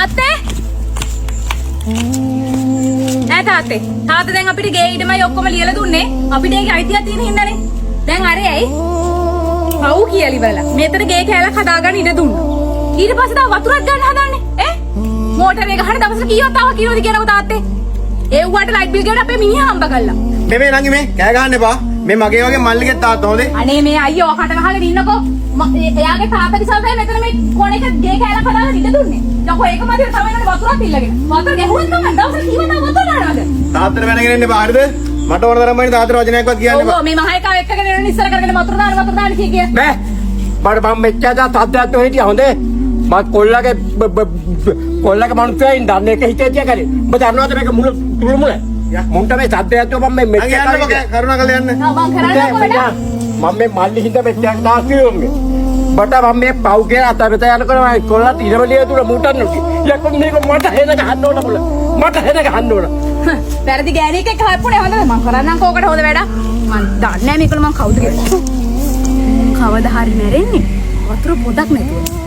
තාත්තේ නෑ තාත්තේ දැන් අපිට ගේ ඊටමයි ඔක්කොම ලියලා දුන්නේ අපිට ඒකේ අයිතියක් තියෙන හින්දානේ දැන් අරේ ඇයි පව් කියලා ඉවරලා මෙතන ගේ කෑල්ලක් හදාගන්න ඉඩ දුන්නා ඊට පස්සේ තව වතුරක් ගන්න හදන්නේ ඈ මෝටරේ ගහන දවසට කීයක් තව කිනෝද කියනකො තාත්තේ ඒවට ලයිට් බිල් ගෙවන්න අපේ මිනිහා හම්බ කළා මේ නංගි මේ කෑ ගහන්න එපා මේ මගේ වගේ මල්ලිගේ තාත්තා හොඳේ අනේ මේ අයියෝ කට ගහගෙන ඉන්නකෝ එයාගේ තාත්තා නිසා තමයි මෙතන මේ කොණේක ගේ කෑල්ලක් හදාගෙන ඉඳ දුන්නේ යකෝ ඒක මැදේ තමයි එන්නේ වතුරක් ඉල්ලගෙන වතුර ගැහුවත් තමයි දවසට කීයක් තව වතුර දානවද තාත්තට වැනගෙන ඉන්න එපා හරිද මට ඕන තරම් වයින් තාත්තට වචනයක්වත් කියන්න එපා ඔව් මේ මහා එකා එක්කගෙන එන ඉස්සර කරගෙන වතුර දාන කිය බෑ මට මම මෙච්චර සද්දයක් හිටියා හොඳේ මම කොල්ලගේ මනුස්සයෙක් දන්නේ එක හිතේ තියා කරේ ඔබ දන්නවද මේක මුල මුන්ට මේ සද්දයක් මම මේ මෙච්චර කරුණාකරලා යන්න මම කරන්නේ කොහෙද මම මේ මල්ලි හින්දා මෙච්චර තාස්තියෝන්නේ බට මම මේ පව් කියලා අතපෙත යනකොට මම කොල්ලත් ඉරවලිය තුර මුටන් නොකි යකෝ මේක මට හෙන ගහන්න ඕන මොල මට හෙන ගහන්න ඕන වැරදි ගෑණියෙක් එක්ක හප්පුනේ හොඳද මම කරන්නම් කෝකට හොඳ වැඩක් මම දන්නේ නැහැ මේකල මම කවුද කියලා කවදා හරි මැරෙන්නේ වතුර පොඩක් නැතුව